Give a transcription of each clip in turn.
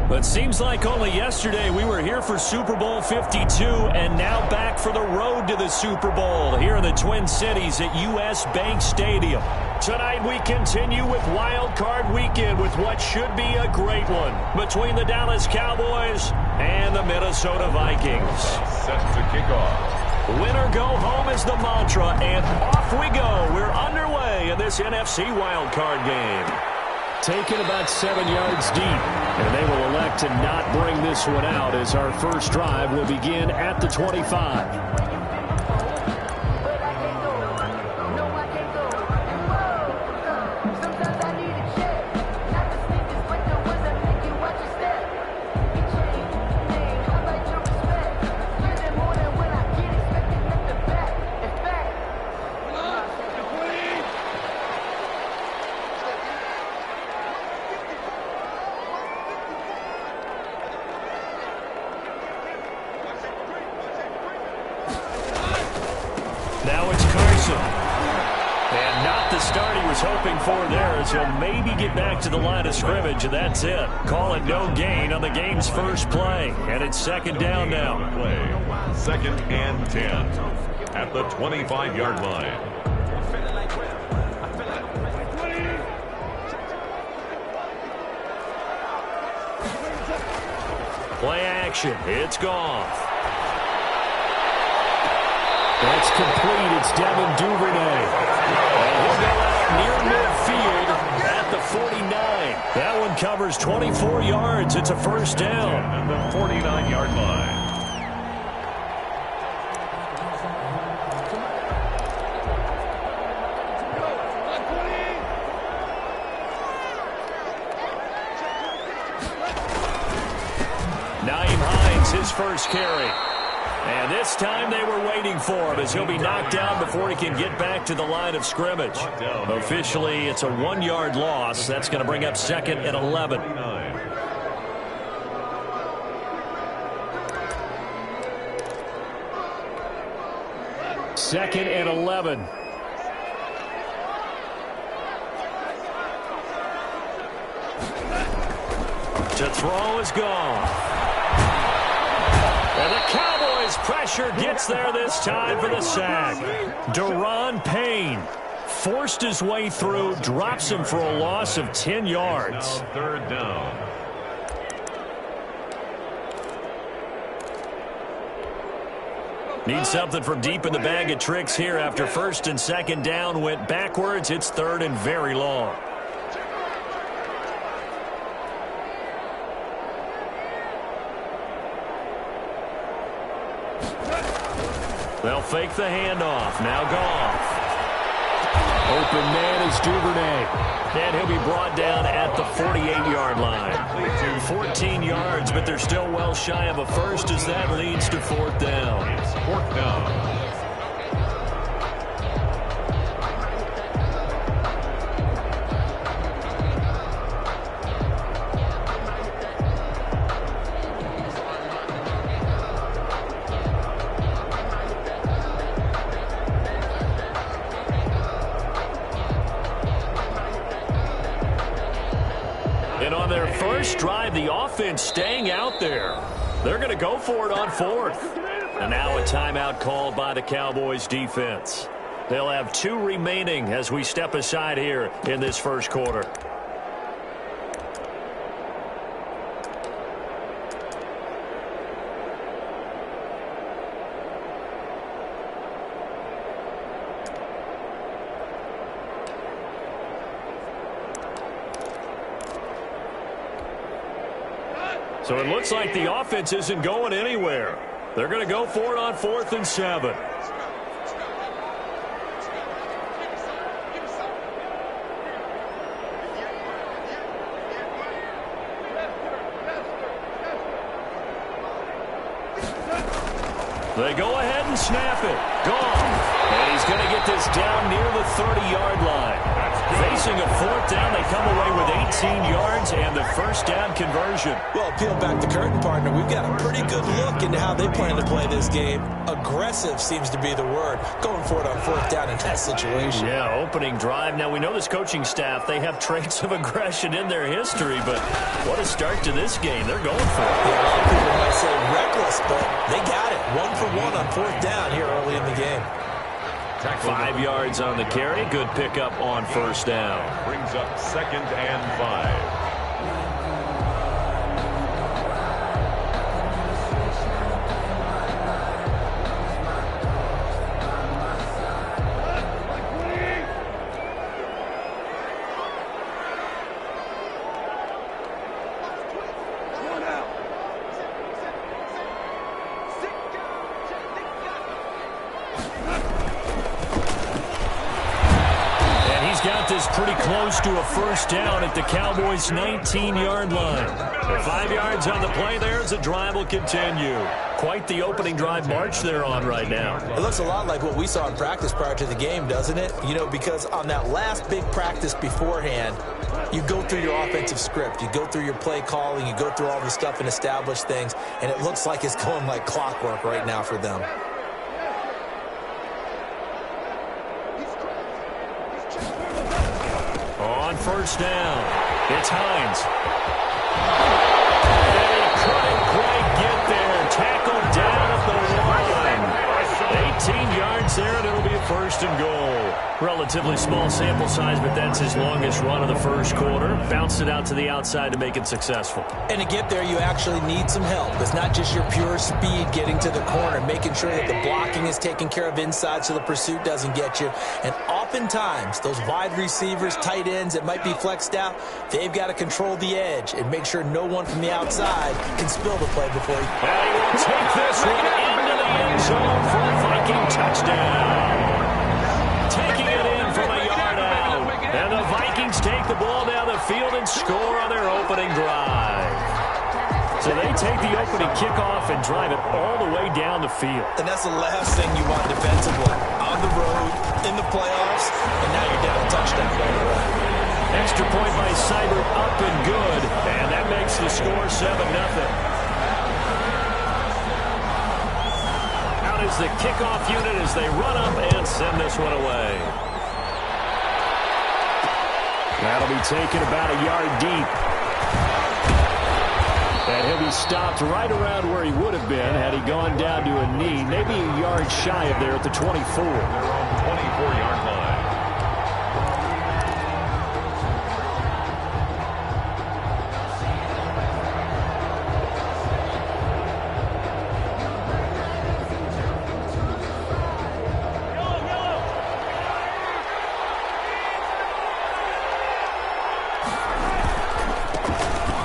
But seems like only yesterday we were here for Super Bowl 52 and now back for the road to the Super Bowl here in the Twin Cities at US Bank Stadium. Tonight we continue with Wild Card Weekend with what should be a great one between the Dallas Cowboys and the Minnesota Vikings. Set to kick off. Win or go home is the mantra, and off we go. We're underway in this NFC Wild Card game. Taken about 7 yards deep, and they will elect to not bring this one out as our first drive will begin at the 25. Now it's Carson. And not the start he was hoping for there, as he'll maybe get back to the line of scrimmage, and that's it. Call it no gain on the game's first play. And it's second down now. Second and 10 at the 25-yard line. Play action. It's Goff. That's complete. It's Devin Duvernay. And he'll go out near midfield at the 49. That one covers 24 yards. It's a first down. At the 49-yard line. Naeem Hines, his first carry. And this time they were waiting for him as he'll be knocked down before he can get back to the line of scrimmage. Officially, it's a 1-yard loss. That's going to bring up second and 11. Second and 11. To throw is gone. And the Cowboys pressure gets there this time for the sack. Daron Payne forced his way through, drops him for a loss of 10 yards. Third down. Need something from deep in the bag of tricks here after first and second down went backwards. It's third and very long. They'll fake the handoff. Now Goff. Open man is Duvernay. And he'll be brought down at the 48-yard line. 14 yards, but they're still well shy of a first as that leads to fourth down. It's fourth down. And on their first drive, the offense staying out there. They're going to go for it on fourth. And now a timeout called by the Cowboys defense. They'll have 2 remaining as we step aside here in this first quarter. So it looks like the offense isn't going anywhere. They're going to go for it on 4th and 7. They go ahead and snap it. Gone. And he's going to get this down near the 30-yard line. Facing a fourth down, they come away with 18 yards and the first down conversion. Well, peel back the curtain, partner. We've got a pretty good look into how they plan to play this game. Aggressive seems to be the word. Going for it on fourth down in that situation. Yeah, opening drive. Now, we know this coaching staff, they have traits of aggression in their history, but what a start to this game. They're going for it. Yeah, a lot of people might say reckless, but they got it. 1 for 1 on fourth down here early in the game. 5 yards on the carry. Good pickup on first down. Brings up 2nd and 5. Got this pretty close to a first down at the Cowboys' 19-yard line. 5 yards on the play there as the drive will continue. Quite the opening drive march they're on right now. It looks a lot like what we saw in practice prior to the game, doesn't it? You know, because on that last big practice beforehand, you go through your offensive script. You go through your play calling. You go through all the stuff and establish things. And it looks like it's going like clockwork right now for them. On first down, it's Hines. And he couldn't quite get there. Tackled down at the line. 18 yards there, and it'll be a first and goal. Relatively small sample size, but that's his longest run of the first quarter. Bounced it out to the outside to make it successful. And to get there, you actually need some help. It's not just your pure speed getting to the corner, making sure that the blocking is taken care of inside so the pursuit doesn't get you. And oftentimes, those wide receivers, tight ends that might be flexed out, they've got to control the edge and make sure no one from the outside can spill the play before he... And he will take this one into the end zone for a Viking touchdown. Taking it in from a yard out. And the Vikings take the ball down the field and score on their opening drive. So they take the opening kickoff and drive it all the way down the field. And that's the last thing you want defensively. On the road, in the playoffs, and now you're down a touchdown. Extra point by Seibert, up and good. And that makes the score 7-0. Out is the kickoff unit as they run up and send this one away. That'll be taken about a yard deep. And he'll be stopped right around where he would have been had he gone down to a knee, maybe a yard shy of there at the 24. They're on the 24-yard line.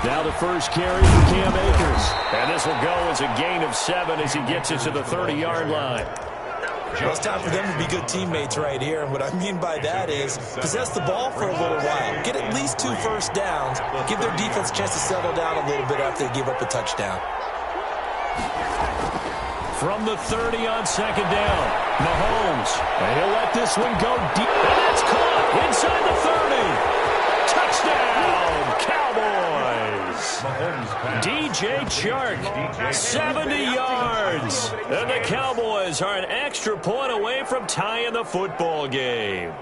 Now the first carry for Cam Akers. And this will go as a gain of 7 as he gets it to the 30-yard line. Well, it's time for them to be good teammates right here. And what I mean by that is possess the ball for a little while. Get at least 2 first downs. Give their defense a chance to settle down a little bit after they give up a touchdown. From the 30 on second down, Mahomes. And he'll let this one go deep. And that's caught inside the 30. Touchdown, Cowboys. DJ Chark, 70 yards. And the Cowboys are an extra point away from tying the football game.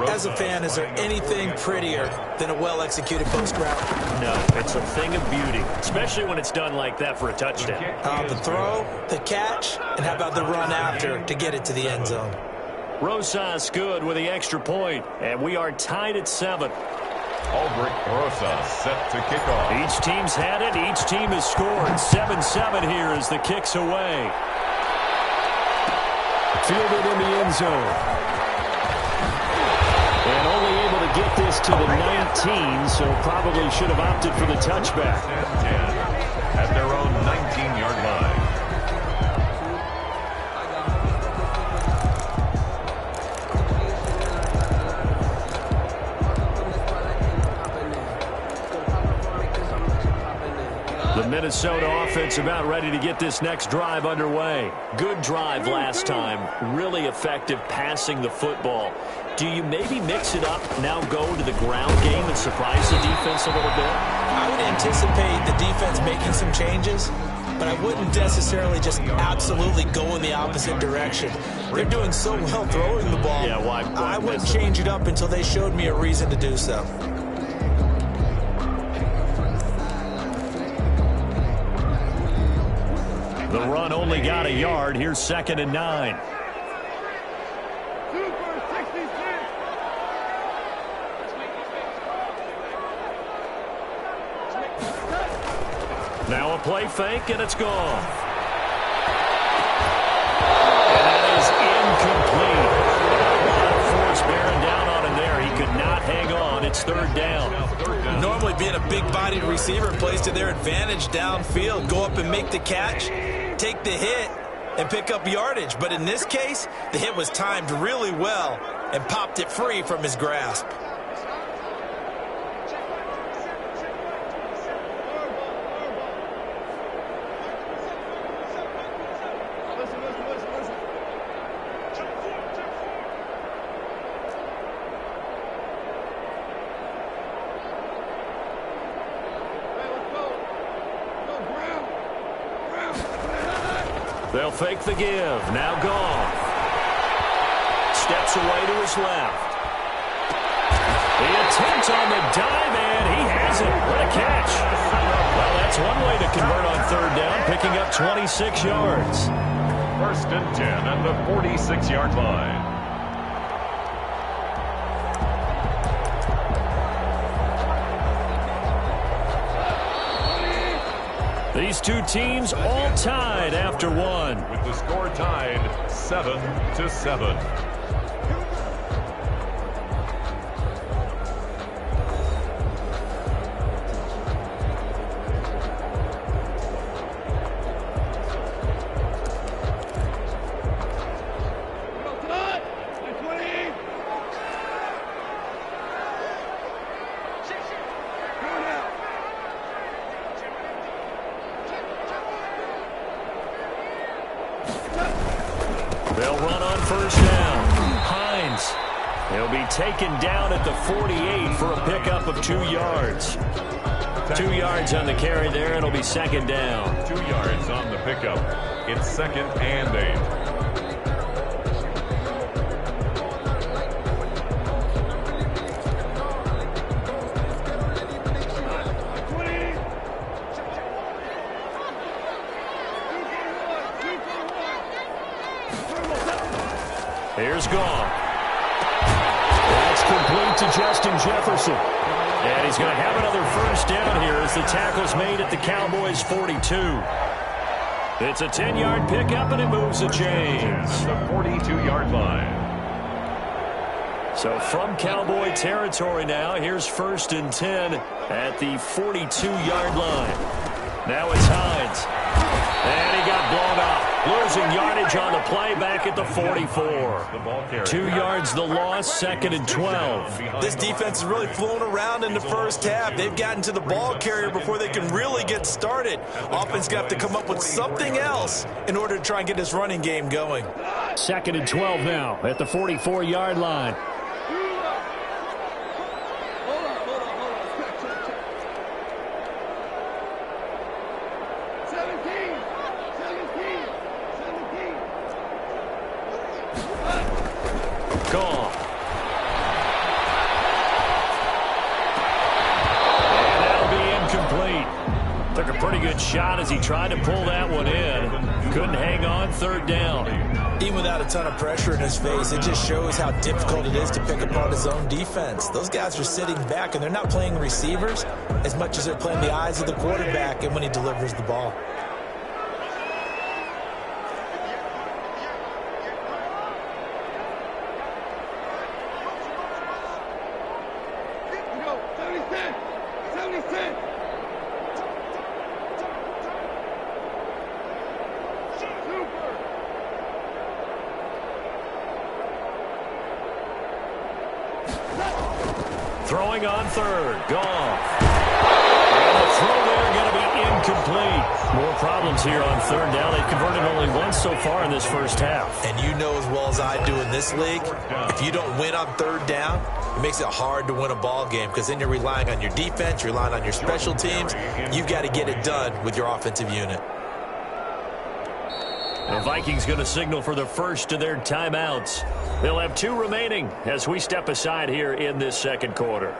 As a fan, is there anything prettier than a well-executed post route? No, it's a thing of beauty, especially when it's done like that for a touchdown. The throw, the catch, and how about the run after to get it to the end zone? Rosas good with the extra point, and we are tied at 7. Aldrich Rosas set to kick off. Each team's had it. Each team has scored. 7-7 here as the kick's away. Fielded in the end zone. And only able to get this to the 19, so probably should have opted for the touchback. 10 at their own 19-yard line. The Minnesota offense about ready to get this next drive underway. Good drive last time. Really effective passing the football. Do you maybe mix it up, now go to the ground game and surprise the defense a little bit? I would anticipate the defense making some changes, but I wouldn't necessarily just absolutely go in the opposite direction. They're doing so well throwing the ball. Yeah, why I wouldn't change it up until they showed me a reason to do so. The run only got a yard. Here's 2nd and 9. Now a play fake, and it's gone. And that is incomplete. A lot of force bearing down on him there. He could not hang on. It's 3rd down. Normally being a big-bodied receiver plays to their advantage downfield. Go up and make the catch, take the hit, and pick up yardage. But in this case, the hit was timed really well and popped it free from his grasp. They'll fake the give. Now gone. Steps away to his left. The attempt on the dive, and he has it. What a catch. Well, that's one way to convert on 3rd down, picking up 26 yards. 1st and 10 at the 46-yard line. These two teams all tied after one. With the score tied 7-7. They'll run on 1st down. Hines. He'll be taken down at the 48 for a pickup of 2 yards. 2 yards on the carry there. It'll be 2nd down. 2 yards on the pickup. It's 2nd and 8. Here's gone. That's complete to Justin Jefferson. And he's going to have another 1st down here as the tackle's made at the Cowboys' 42. It's a 10-yard pickup, and it moves the chains. The 42-yard line. So from Cowboy territory now, here's 1st and 10 at the 42-yard line. Now it's Hines. And he got blown up. Losing yardage on the play back at the 44. 2 yards the loss, 2nd and 12. This defense is really flown around in the first half. They've gotten to the ball carrier before they can really get started. Offense got to come up with something else in order to try and get this running game going. 2nd and 12 now at the 44-yard line. Gone. And that'll be incomplete. Took a pretty good shot as he tried to pull that one in. Couldn't hang on, 3rd down. Even without a ton of pressure in his face, it just shows how difficult it is to pick apart his own defense. Those guys are sitting back, and they're not playing receivers as much as they're playing the eyes of the quarterback and when he delivers the ball. Throwing on 3rd. Gone. And the throw there going to be incomplete. incomplete. More problems here on third down. They've converted only once so far in this first half. And you know as well as I do in this league, if you don't win on third down, it makes it hard to win a ball game because then you're relying on your defense, you're relying on your special teams. You've got to get it done with your offensive unit. The Vikings going to signal for the first of their timeouts. They'll have 2 remaining as we step aside here in this second quarter.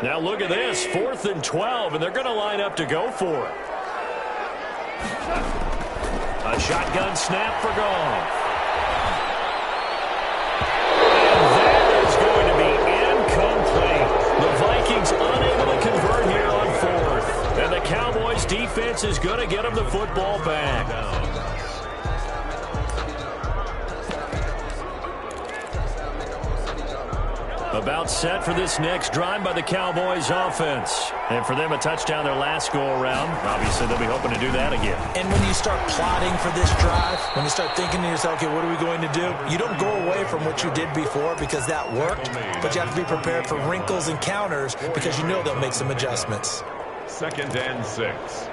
Now look at this, 4th and 12, and they're going to line up to go for it. A shotgun snap for Goff. And that is going to be incomplete. The Vikings unable to convert here on 4th. And the Cowboys defense is going to get them the football back. About set for this next drive by the Cowboys offense. And for them, a touchdown their last go-around. Obviously, they'll be hoping to do that again. And when you start plotting for this drive, when you start thinking to yourself, okay, what are we going to do? You don't go away from what you did before because that worked, but you have to be prepared for wrinkles and counters because you know they'll make some adjustments. 2nd and 6.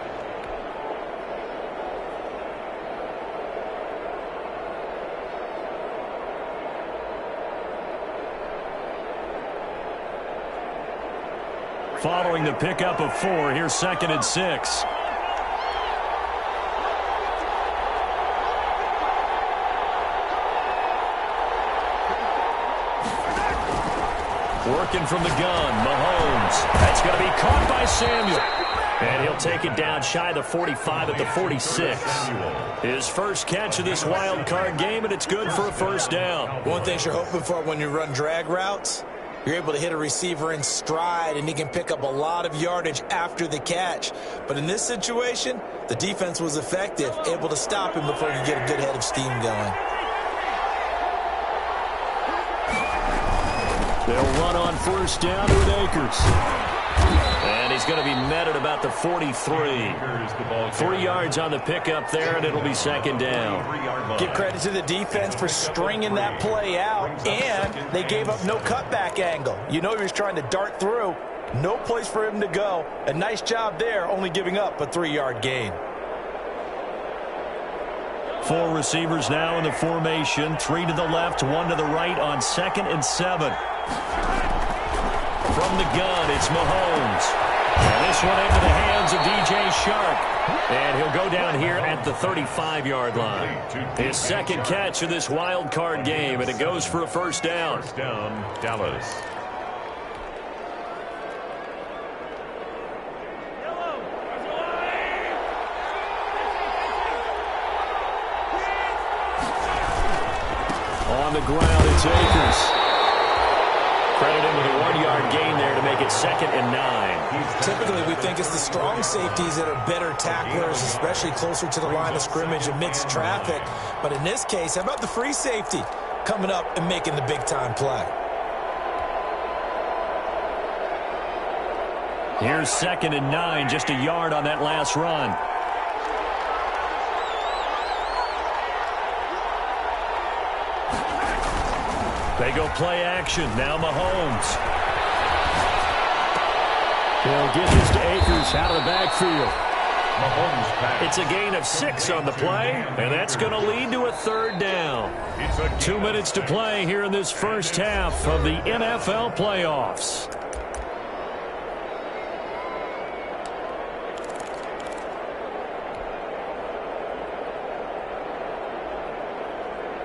Following the pickup of 4, here's 2nd and 6. Working from the gun, Mahomes. That's going to be caught by Samuel. And he'll take it down shy of the 45 at the 46. His first catch of this wild card game, and it's good for a first down. One thing you're hoping for when you run drag routes, you're able to hit a receiver in stride, and he can pick up a lot of yardage after the catch. But in this situation, the defense was effective, able to stop him before you get a good head of steam going. They'll run on first down with Akers. And he's going to be met at about the 43. 3 yards on the pickup there, and it'll be 2nd down. Give credit to the defense for stringing that play out, and they gave up no cutback angle. You know he was trying to dart through. No place for him to go. A nice job there, only giving up a 3-yard gain. 4 receivers now in the formation. 3 to the left, 1 to the right on 2nd and 7. From the gun, it's Mahomes. And this one into the hands of DJ Shark. And he'll go down here at the 35-yard line. His 2nd catch of this wild card game, and it goes for a first down. First down, Dallas. On the ground, it's Akers. Credit him with a 1-yard gain there to make it 2nd and 9. Typically, we think it's the strong safeties that are better tacklers, especially closer to the line of scrimmage amidst traffic. But in this case, how about the free safety coming up and making the big-time play? Here's 2nd and 9, just a yard on that last run. They go play action. Now Mahomes. He'll get this to Akers out of the backfield. Mahomes pass. It's a gain of 6 on the play, and that's going to lead to a 3rd down. 2 minutes to play here in this first half of the NFL playoffs.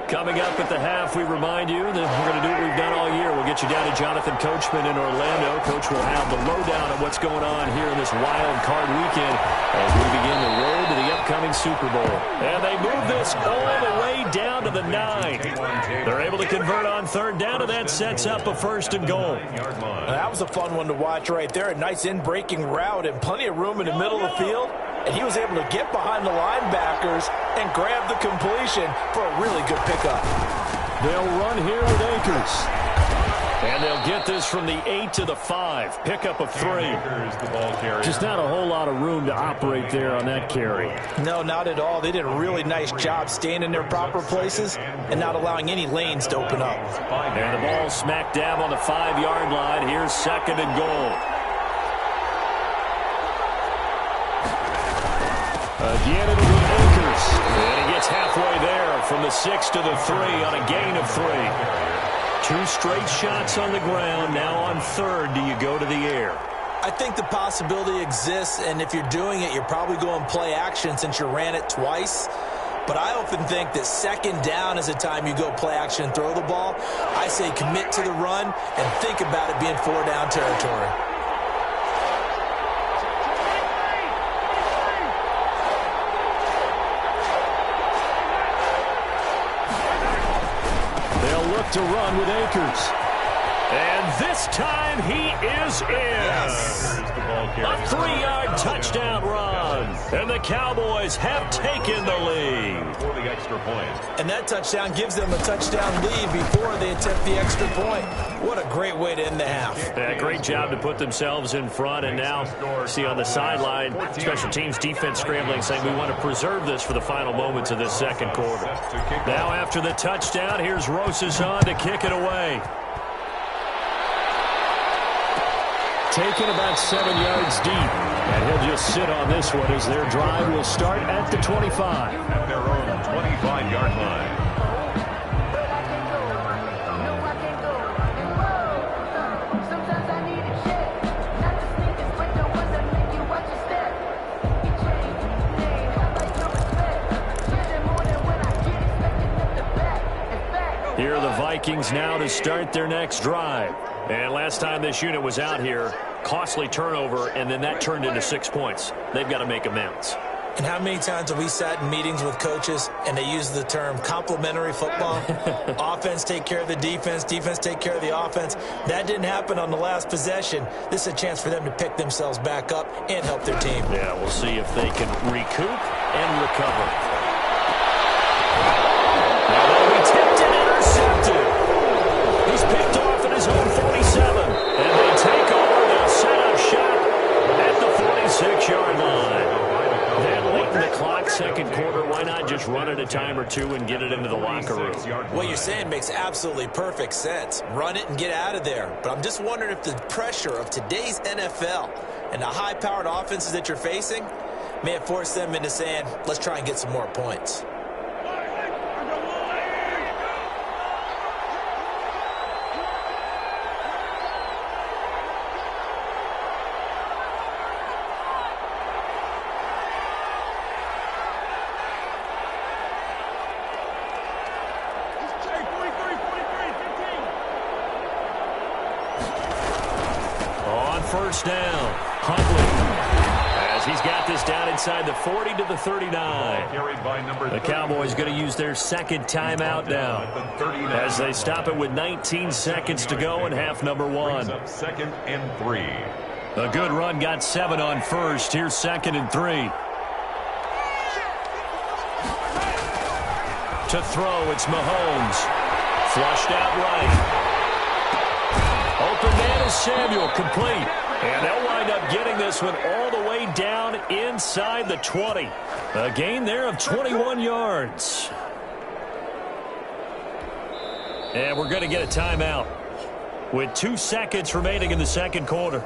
Coming up at the half, we remind you that we're going to do what we've done all year. We'll get get you down to Jonathan Coachman in Orlando. Coach will have the lowdown on what's going on here in this wild card weekend as we begin the road to the upcoming Super Bowl. And they move this all the way down to the 9. They're able to convert on third down, and that sets up a 1st and goal. That was a fun one to watch right there. A nice in-breaking route and plenty of room in the middle of the field. And he was able to get behind the linebackers and grab the completion for a really good pickup. They'll run here with Akers. And they'll get this from the 8 to the 5. Pickup of 3. Just not a whole lot of room to operate there on that carry. No, not at all. They did a really nice job staying in their proper places and not allowing any lanes to open up. And the ball smack dab on the 5-yard line. Here's 2nd and goal. Again, it'll be Akers. And he gets halfway there from the 6 to the 3 on a gain of 3. 2 straight shots on the ground. Now on third, do you go to the air? I think the possibility exists, and if you're doing it, you're probably going play action since you ran it twice. But I often think that 2nd down is the time you go play action and throw the ball. I say commit to the run and think about it being 4-down territory. To run with Akers. And this time he is in. Yes. A 3-yard touchdown run. And the Cowboys have taken the lead. For the extra point. And that touchdown gives them a touchdown lead before they attempt the extra point. What a great way to end the half. Yeah, great job to put themselves in front. And now, see on the sideline, special teams defense scrambling, saying we want to preserve this for the final moments of this second quarter. Now after the touchdown, here's Rosas on to kick it away. Taken about 7 yards deep. And he'll just sit on this one as their drive will start at the 25. At their own 25-yard line. Here are the Vikings now to start their next drive. And last time this unit was out here, costly turnover, and then that turned into 6 points. They've got to make amends. And how many times have we sat in meetings with coaches and they use the term complementary football? Offense take care of the defense, defense take care of the offense. That didn't happen on the last possession. This is a chance for them to pick themselves back up and help their team. Yeah, we'll see if they can recoup and recover. Now they'll be tipped and intercepted. He's picked off at his own 47. And they take over. They'll set up shop at the 46-yard line. Then late in the clock, second quarter, why not just run it a time or two and get it into the locker room? What you're saying makes absolutely perfect sense. Run it and get out of there. But I'm just wondering if the pressure of today's NFL and the high-powered offenses that you're facing may have forced them into saying, let's try and get some more points. First down, Huntley, as he's got this down inside the 40 to the 39. The Cowboys going to use their second timeout now as they stop it with 19 seconds to go in half number 1. 2nd and 3. A good run got 7 on first. Here's 2nd and 3. To throw, it's Mahomes. Flushed out right. Open man is Samuel, complete. And they'll wind up getting this one all the way down inside the 20. A gain there of 21 yards. And we're going to get a timeout with 2 seconds remaining in the second quarter.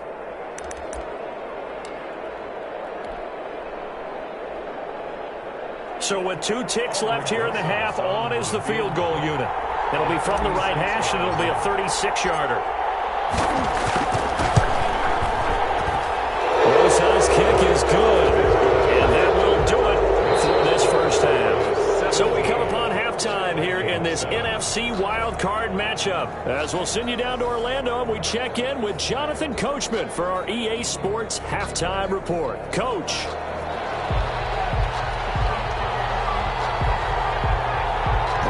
So with 2 ticks left here in the half, on is the field goal unit. It'll be from the right hash, and it'll be a 36-yarder. Rosas' kick is good, and that will do it for this first half. So we come upon halftime. halftime here in this NFC wildcard matchup. As we'll send you down to Orlando, and we check in with Jonathan Coachman for our EA Sports Halftime Report. Coach.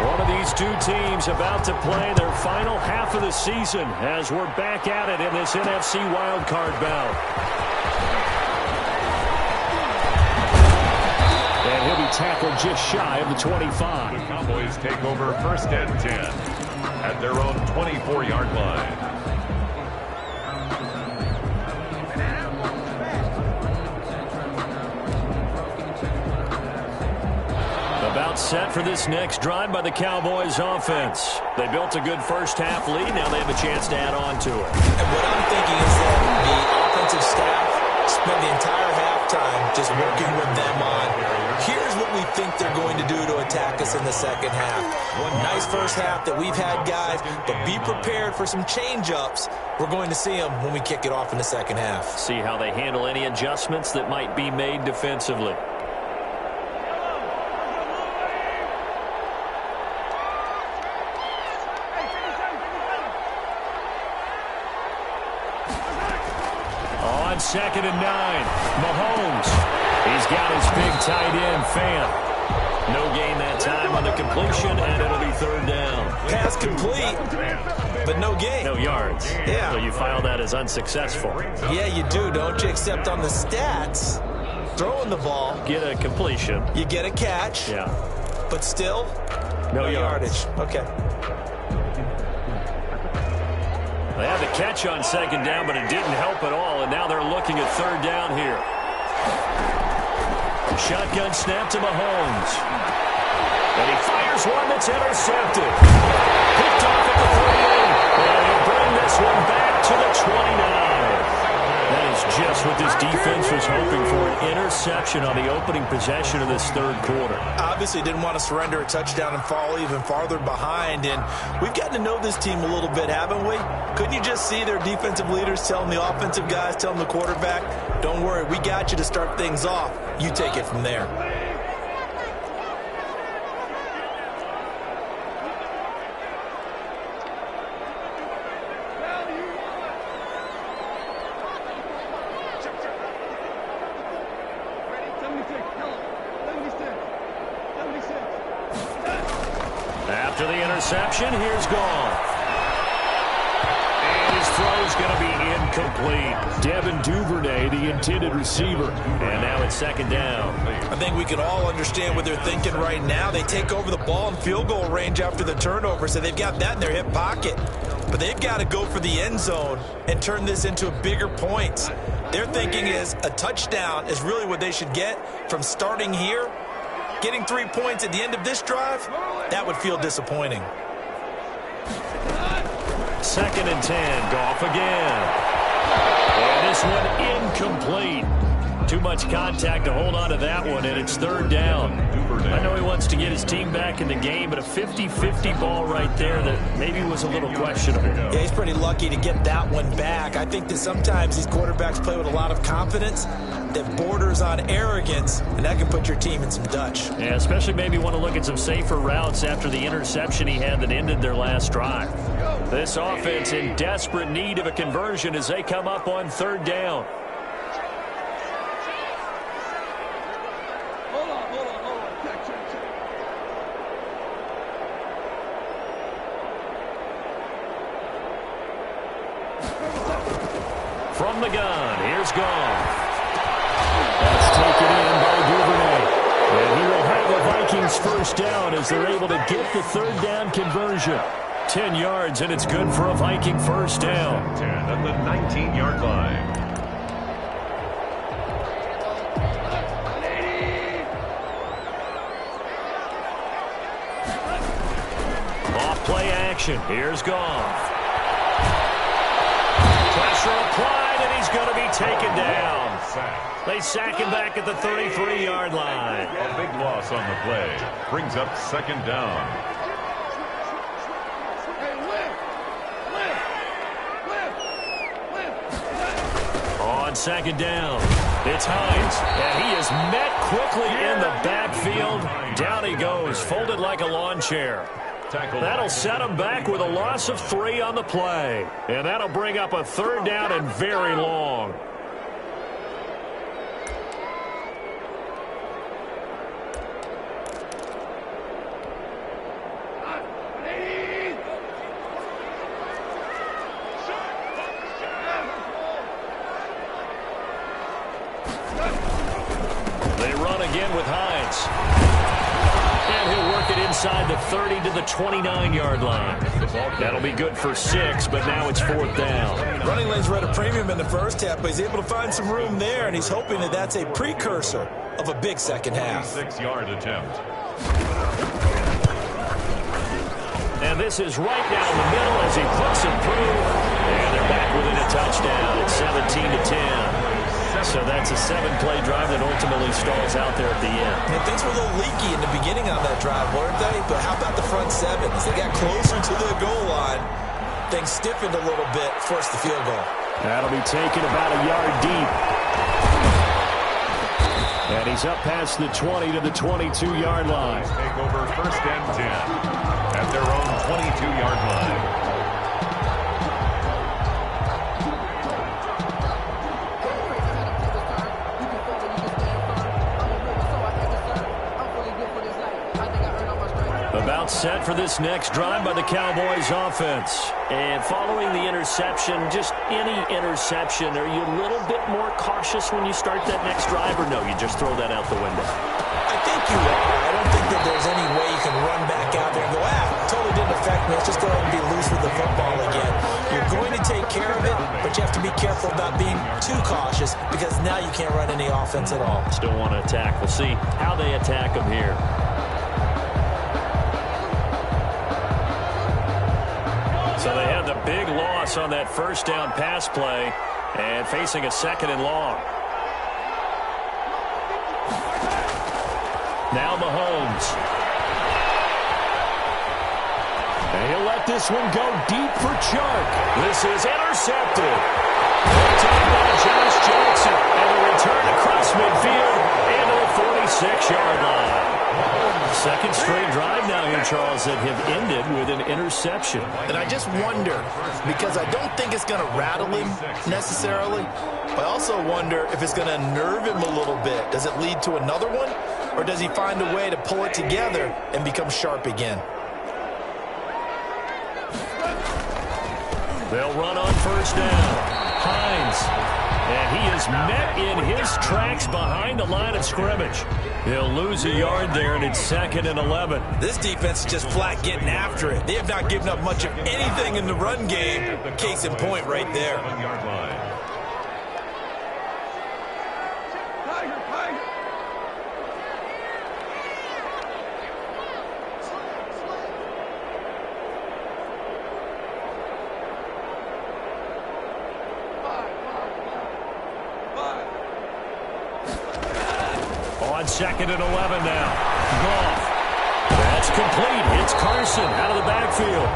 One of these two teams about to play their final half of the season as we're back at it in this NFC wildcard bout. And he'll be tackled just shy of the 25. The Cowboys take over 1st and 10 at their own 24-yard line. About set for this next drive by the Cowboys offense. They built a good first half lead. Now they have a chance to add on to it. And what I'm thinking is that the offensive staff spent the entire halftime just working with them on, here's what we think they're going to do to attack us in the second half. One nice first half that we've had, guys, but be prepared for some change-ups. We're going to see them when we kick it off in the second half. See how they handle any adjustments that might be made defensively. On 2nd and 9, Mahomes. He's got his big tight end, Fan. No gain that time on the completion, and it'll be 3rd down. Pass complete, but no gain. No yards. Yeah. So you file that as unsuccessful. Yeah, you do, don't you? Except on the stats, throwing the ball. Get a completion. You get a catch. Yeah. But still, no yardage. Okay. They had the catch on 2nd down, but it didn't help at all, and now they're looking at 3rd down here. Shotgun snap to Mahomes. And he fires one that's intercepted. Picked off at the 38, and he'll bring this one back to the 29. That is just what this defense was hoping for, an interception on the opening possession of this 3rd quarter. Obviously didn't want to surrender a touchdown and fall even farther behind, and we've gotten to know this team a little bit, haven't we? Couldn't you just see their defensive leaders telling the offensive guys, telling the quarterback, don't worry, we got you to start things off. You take it from there. After the interception, here's Goff. And his throw's going to be incomplete. Devin Duvernay, the intended receiver. And now it's 2nd down. I think we can all understand what they're thinking right now. They take over the ball in field goal range after the turnover, so they've got that in their hip pocket. But they've got to go for the end zone and turn this into a bigger points. Their thinking is a touchdown is really what they should get from starting here. Getting 3 points at the end of this drive, that would feel disappointing. 2nd and 10, Goff again. And this one incomplete. Too much contact to hold on to that one, and it's 3rd down. I know he wants to get his team back in the game, but a 50-50 ball right there that maybe was a little questionable. Yeah, he's pretty lucky to get that one back. I think that sometimes these quarterbacks play with a lot of confidence that borders on arrogance, and that can put your team in some Dutch. Yeah, especially maybe want to look at some safer routes after the interception he had that ended their last drive. This offense in desperate need of a conversion as they come up on 3rd down. From the gun, here's Goff. That's taken in by Duvernay. And he will have the Vikings 1st down as they're able to get the 3rd down conversion. 10 yards, and it's good for a Viking 1st down. 10 at the 19-yard line. Off play action. Here's Goff. Pressure applied, and he's going to be taken down. They sack him back at the 33-yard line. A big loss on the play. Brings up 2nd down. On 2nd down. It's Hines, and he is met quickly in the backfield. Down he goes, folded like a lawn chair. That'll set him back with a loss of 3 on the play. And that'll bring up a 3rd down and very long. They run again with Hines. And he'll work it inside the 30 to the 29-yard line. That'll be good for 6, but now it's 4th down. Running lanes were at a premium in the first half, but he's able to find some room there, and he's hoping that that's a precursor of a big second half. 6-yard attempt. And this is right down the middle as he puts it through. And they're back within a touchdown. It's 17 to 10. So that's a 7-play drive that ultimately stalls out there at the end. And things were a little leaky in the beginning on that drive, weren't they? But how about the front 7? As they got closer to the goal line, things stiffened a little bit, forced the field goal. That'll be taken about a yard deep. And he's up past the 20 to the 22-yard line. Take over 1st and 10 at their own 22-yard line. About set for this next drive by the Cowboys offense. And following the interception, just any interception, are you a little bit more cautious when you start that next drive, or no, you just throw that out the window? I think you are. I don't think that there's any way you can run back out there and go, totally didn't affect me. Let's just go ahead and be loose with the football again. You're going to take care of it, but you have to be careful about being too cautious because now you can't run any offense at all. Still want to attack. We'll see how they attack them here. So they had the big loss on that 1st down pass play and facing a 2nd and long. Now Mahomes. And he'll let this one go deep for Chark. This is intercepted. Taken by Josh Jackson. And a return across midfield into the 46-yard line. 2nd straight drive now here, Charles, that have ended with an interception. And I just wonder, because I don't think it's going to rattle him necessarily, but I also wonder if it's going to nerve him a little bit. Does it lead to another one, or does he find a way to pull it together and become sharp again? They'll run on 1st down. Hines. And he is met in his tracks behind the line of scrimmage. He'll lose a yard there, and it's 2nd and 11. This defense is just flat getting after it. They have not given up much of anything in the run game. Case in point right there. 1-yard line. On 2nd and 11 now. Goff. That's complete. It's Carson out of the backfield.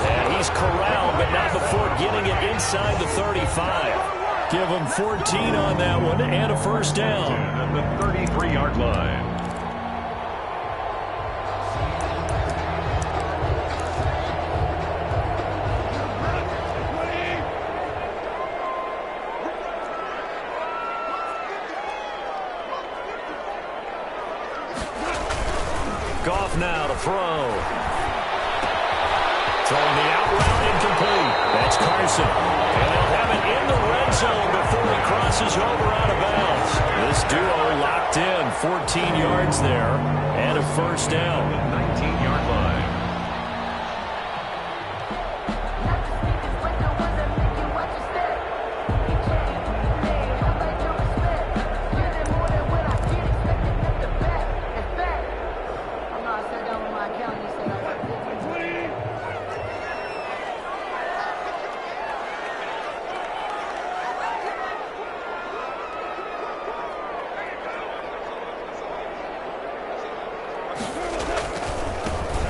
And he's corralled, but not before getting it inside the 35. Give him 14 on that one and a 1st down. At the 33-yard line. Goff now to throw. Throwing the out route incomplete. That's Carson. And they'll have it in the red zone before he crosses over out of bounds. This duo locked in. 14 yards there and a 1st down. 19-yard line.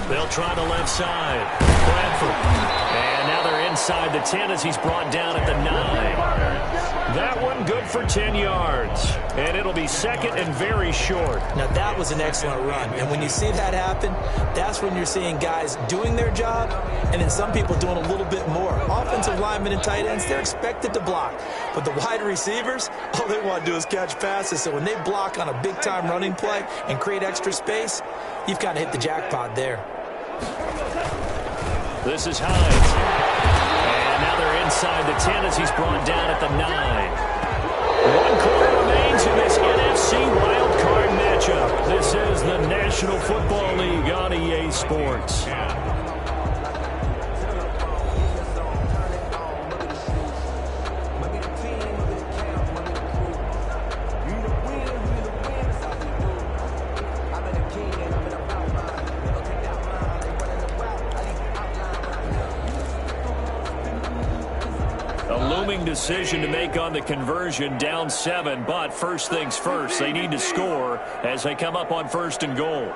They'll try the left side. Bradford. And now they're inside the 10 as he's brought down at the 9. That one good for 10 yards. And it'll be second and very short. Now, that was an excellent run. And when you see that happen, that's when you're seeing guys doing their job and then some people doing a little bit more. Offensive linemen and tight ends, they're expected to block. But the wide receivers, all they want to do is catch passes. So when they block on a big-time running play and create extra space, you've kind of hit the jackpot there. This is Hines. And now they're inside the 10 as he's brought down at the 9. 1 quarter remains in this NFC wildcard matchup. This is the National Football League on EA Sports. Decision to make on the conversion, down 7, but first things first, they need to score as they come up on 1st and goal.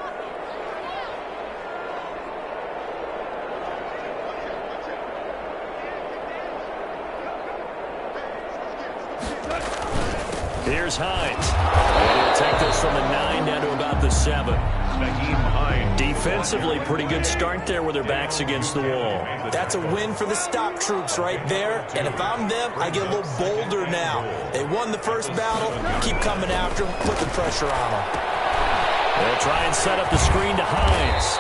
Here's Hines. And he'll take this from the 9 down to about the 7. Defensively, pretty good start there with their backs against the wall. That's a win for the stop troops right there. And if I'm them, I get a little bolder now. They won the first battle. Keep coming after them. Put the pressure on them. They'll try and set up the screen to Hines.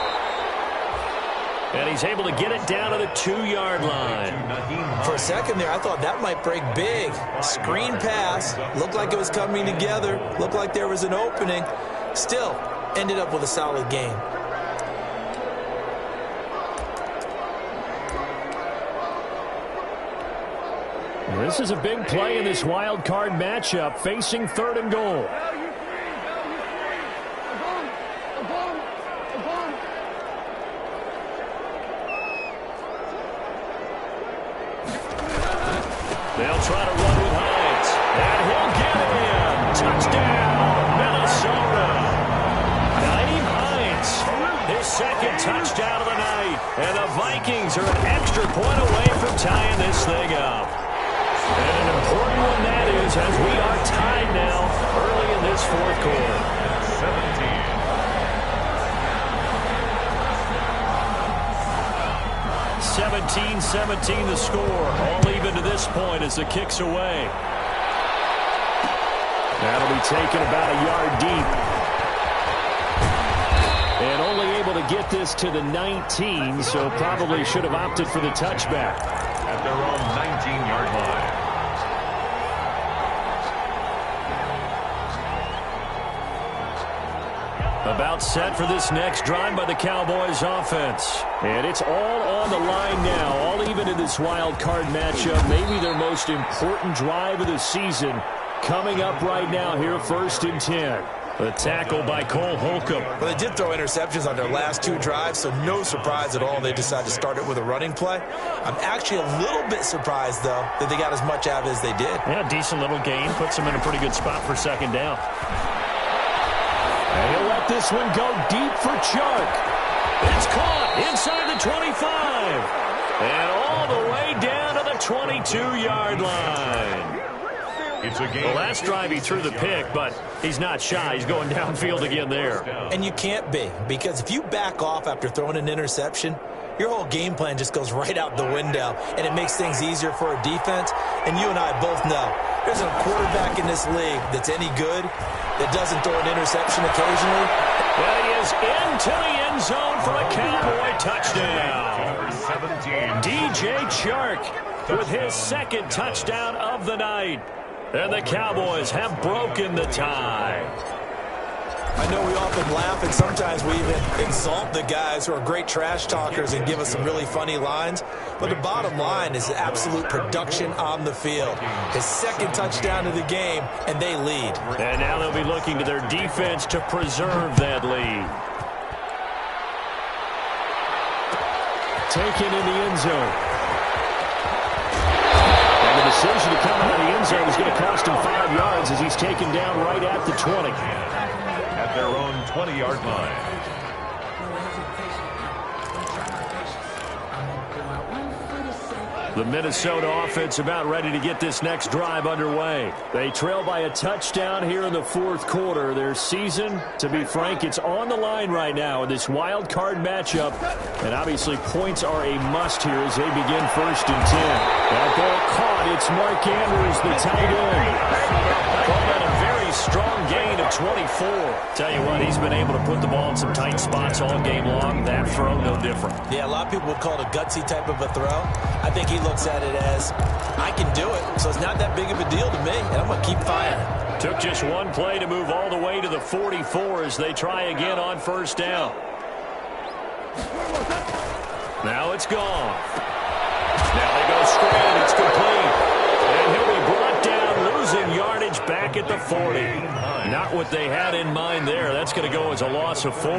And he's able to get it down to the 2-yard line. For a second there, I thought that might break big. Screen pass. Looked like it was coming together. Looked like there was an opening. Still, ended up with a solid game. This is a big play in this wild card matchup, facing 3rd and goal. They'll try to run with Hines, and he'll get in. Touchdown, Minnesota. Naeem Hines, his 2nd touchdown of the night, and the Vikings are an extra point away from tying this thing up. And an important one that is, as we are tied now early in this 4th quarter. 17 the score. All even to this point as the kick's away. That'll be taken about a yard deep. And only able to get this to the 19, so probably should have opted for the touchback. At their own 19-yard line. About set for this next drive by the Cowboys offense. And it's all on the line now, all even in this wild card matchup. Maybe their most important drive of the season coming up right now here, 1st and 10. The tackle by Cole Holcomb. Well, they did throw interceptions on their last 2 drives, so no surprise at all they decided to start it with a running play. I'm actually a little bit surprised, though, that they got as much out of it as they did. Yeah, decent little gain. Puts them in a pretty good spot for 2nd down. And he'll let this one go deep for Chark. It's caught inside the 25. And all the way down to the 22-yard line. It's a game. The last drive he threw the pick, but he's not shy. He's going downfield again there. And you can't be, because if you back off after throwing an interception, your whole game plan just goes right out the window, and it makes things easier for a defense. And you and I both know there's a quarterback in this league that's any good that doesn't throw an interception occasionally. But he is into the end zone for a Cowboy touchdown. 17. DJ Chark with his 2nd touchdown of the night. And the Cowboys have broken the tie. I know we often laugh, and sometimes we even exalt the guys who are great trash talkers and give us some really funny lines. But the bottom line is absolute production on the field. His 2nd touchdown of the game, and they lead. And now they'll be looking to their defense to preserve that lead. Taken in the end zone. And the decision to come out of the end zone is going to cost him 5 yards as he's taken down right at the 20. At their own 20-yard line. The Minnesota offense about ready to get this next drive underway. They trail by a touchdown here in the fourth quarter. Their season, to be frank, it's on the line right now in this wild card matchup. And obviously points are a must here as they begin 1st and 10. That ball caught. It's Mark Andrews, the tight end. Called out a very strong gain of 24. Tell you what, he's been able to put the ball in some tight spots all game long. That throw, no different. Yeah, a lot of people would call it a gutsy type of a throw. I think he looks at it as, I can do it, so it's not that big of a deal to me, and I'm going to keep firing. Took just one play to move all the way to the 44 as they try again on 1st down. Now it's gone. Now they go straight. It's complete. And he'll be brought down, losing yardage back at the 40. Not what they had in mind there. That's going to go as a loss of 4.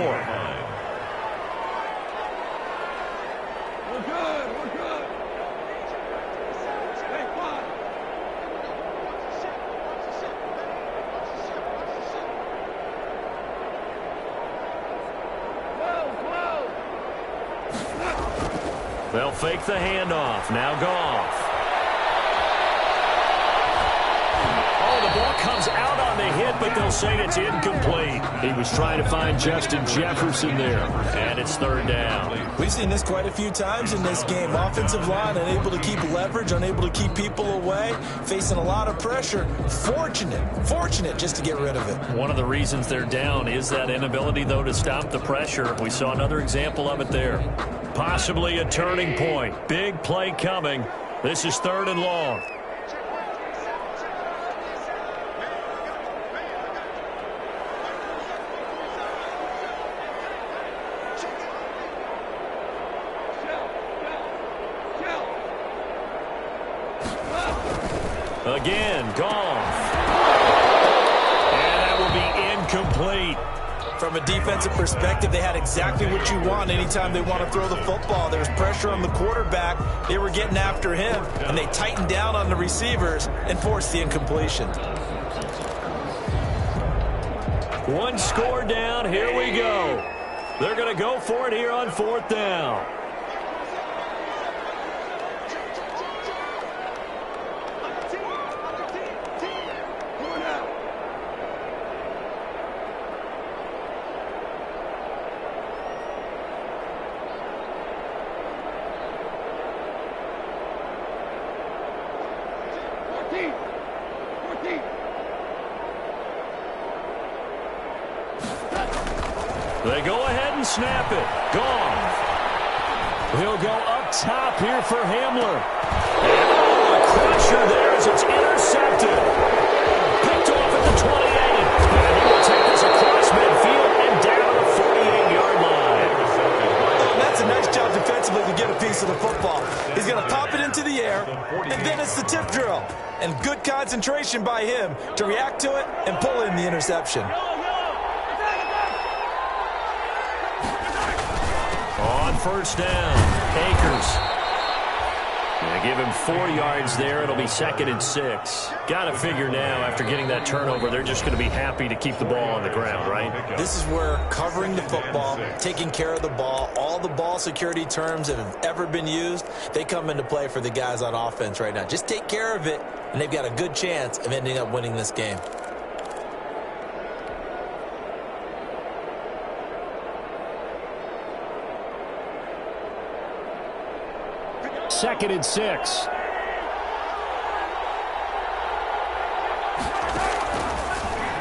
They'll fake the handoff. Now Goff. Oh, the ball comes out on the hit, but they'll say it's incomplete. He was trying to find Justin Jefferson there, and it's 3rd down. We've seen this quite a few times in this game. Offensive line unable to keep leverage, unable to keep people away, facing a lot of pressure. Fortunate just to get rid of it. One of the reasons they're down is that inability, though, to stop the pressure. We saw another example of it there. Possibly a turning point. Big play coming. This is 3rd and long. Again, Goff. And that will be incomplete. From a defensive perspective, they had exactly what you want anytime they want to throw the football. There was pressure on the quarterback. They were getting after him, and they tightened down on the receivers and forced the incompletion. One score down. Here we go. They're going to go for it here on 4th down. They go ahead and snap it. Gone. He'll go up top here for Hamler. And oh, a crusher there as it's intercepted. Picked off at the 28. And he will take this across midfield and down to the 48-yard line. And that's a nice job defensively to get a piece of the football. He's going to pop it into the air, and then it's the tip drill. And good concentration by him to react to it and pull in the interception. On 1st down, Akers. They give him 4 yards there. It'll be 2nd and 6. Got to figure now, after getting that turnover, they're just going to be happy to keep the ball on the ground, right? This is where covering the football, taking care of the ball, all the ball security terms that have ever been used, they come into play for the guys on offense right now. Just take care of it, and they've got a good chance of ending up winning this game. Second and 6.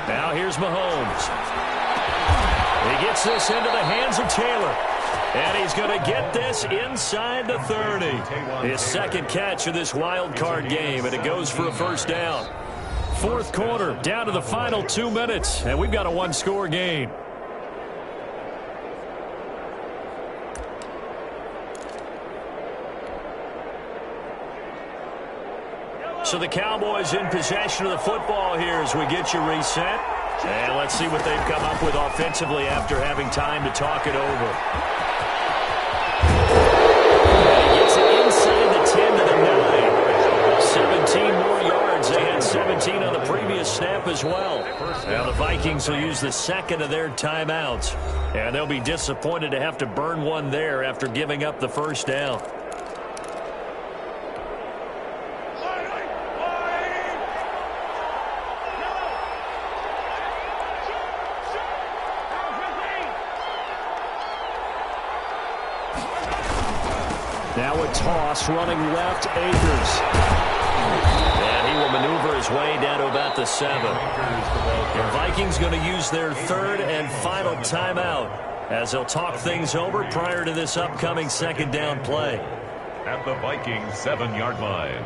Now here's Mahomes. He gets this into the hands of Taylor. And he's going to get this inside the 30. His 2nd catch of this wild card game, and it goes for a 1st down. 4th quarter, down to the final 2 minutes, and we've got a 1-score game. So the Cowboys in possession of the football here as we get you reset. And let's see what they've come up with offensively after having time to talk it over. And he gets it inside the 10 to the 9. 17 more yards. They had 17 on the previous snap as well. Now the Vikings will use the 2nd of their timeouts. And they'll be disappointed to have to burn one there after giving up the 1st down. a toss running left, Akers. And he will maneuver his way down to about the 7. The Vikings going to use their third and final timeout as they'll talk things over prior to this upcoming second down play. At the Vikings 7-yard line.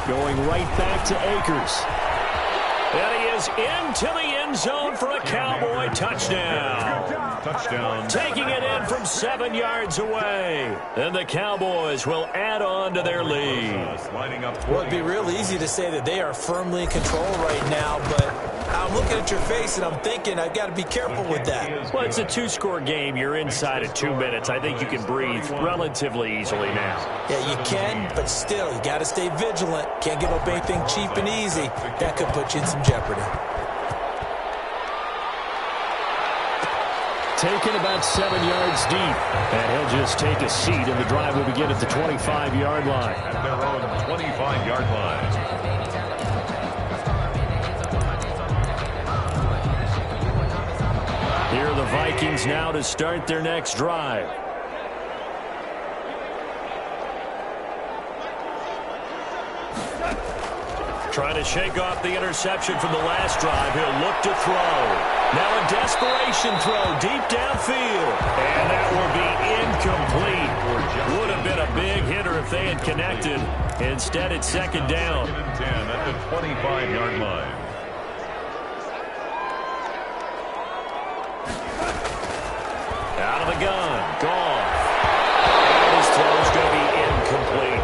Going right back to Akers. And he is into the end zone for a Cowboy touchdown. Touchdown. Taking it in from 7 yards away. And the Cowboys will add on to their lead. Well, it'd be real easy to say that they are firmly in control right now, but I'm looking at your face and I'm thinking I've got to be careful with that. Well, it's a 2-score game. You're inside of 2 minutes. I think you can breathe relatively easily now. Yeah, you can, but still, you got to stay vigilant. Can't give up anything cheap and easy. That could put you in some jeopardy. Taken about 7 yards deep. And he'll just take a seat, and the drive will begin at the 25-yard line. At their own 25-yard line. Here are the Vikings now to start their next drive. Trying to shake off the interception from the last drive. He'll look to throw. Now a desperation throw deep downfield. And that will be incomplete. Would have been a big hitter if they had connected. Instead, it's second down. 10 at the 25-yard line. Out of the gun. Gone. And his throw's going to be incomplete.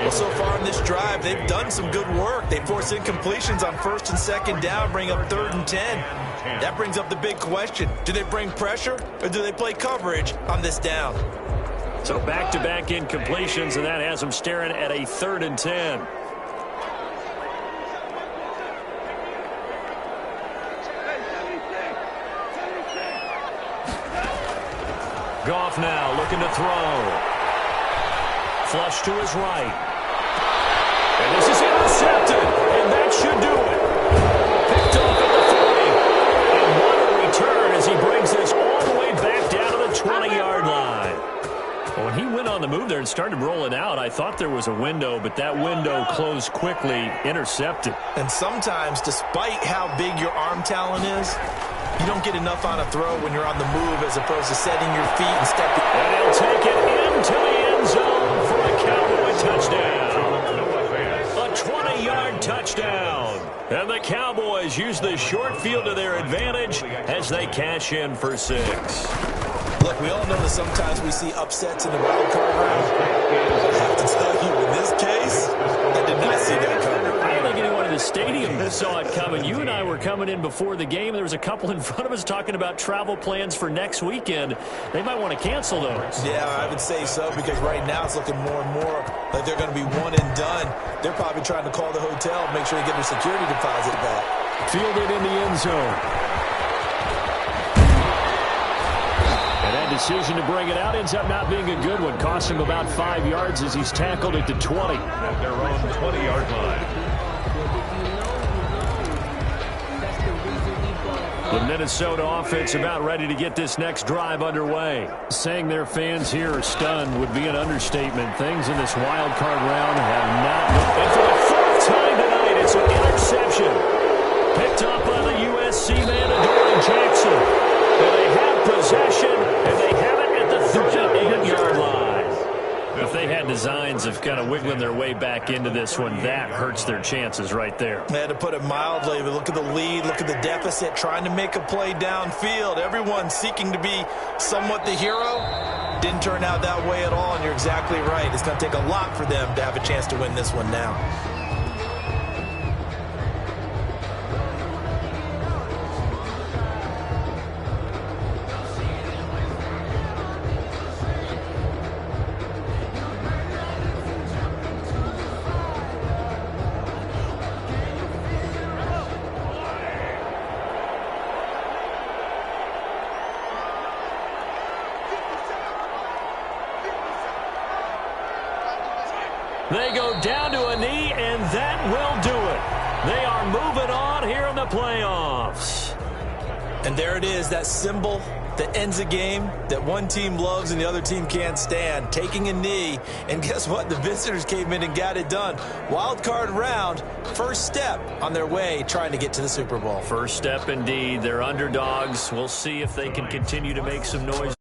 Well, so far in this drive, they've done some good work. They force incompletions on first and second down, bring up 3rd and 10. That brings up the big question. Do they bring pressure or do they play coverage on this down? So back-to-back incompletions, and that has them staring at a 3rd and 10. Goff now looking to throw. Flush to his right. And this is intercepted, and that should do it. Picked off at the 40. And what a return as he brings this all the way back down to the 20-yard line. When he went on the move there and started rolling out, I thought there was a window, but that window closed quickly, intercepted. And sometimes, despite how big your arm talent is, you don't get enough on a throw when you're on the move as opposed to setting your feet and stepping. And he'll take it into the end zone for a Cowboy touchdown. A 20-yard touchdown. And the Cowboys use the short field to their advantage as they cash in for 6. Look, we all know that sometimes we see upsets in the wild card round. I have to tell you, in this case, I did not see that coming. I don't think anyone in the stadium saw it coming. You and I were coming in before the game. There was a couple in front of us talking about travel plans for next weekend. They might want to cancel those. Yeah, I would say so, because right now it's looking more and more like they're going to be one and done. They're probably trying to call the hotel and make sure they get their security deposit back. Fielded in the end zone. Decision to bring it out ends up not being a good one. Cost him about 5 yards as he's tackled at the 20. At their own 20-yard line. The Minnesota offense about ready to get this next drive underway. Saying their fans here are stunned would be an understatement. Things in this wild card round have not looked. And for the 4th time tonight, it's an interception. Picked up by the USC man, Adoree Jackson. And they have possession, and they have it at the 38-yard line. If they had designs of kind of wiggling their way back into this one, that hurts their chances right there. They had to put it mildly, but look at the lead, look at the deficit, trying to make a play downfield. Everyone seeking to be somewhat the hero. Didn't turn out that way at all, and you're exactly right. It's going to take a lot for them to have a chance to win this one now. They go down to a knee, and that will do it. They are moving on here in the playoffs. And there it is, that symbol that ends a game that one team loves and the other team can't stand, taking a knee. And guess what? The visitors came in and got it done. Wild card round, first step on their way trying to get to the Super Bowl. First step indeed. They're underdogs. We'll see if they can continue to make some noise.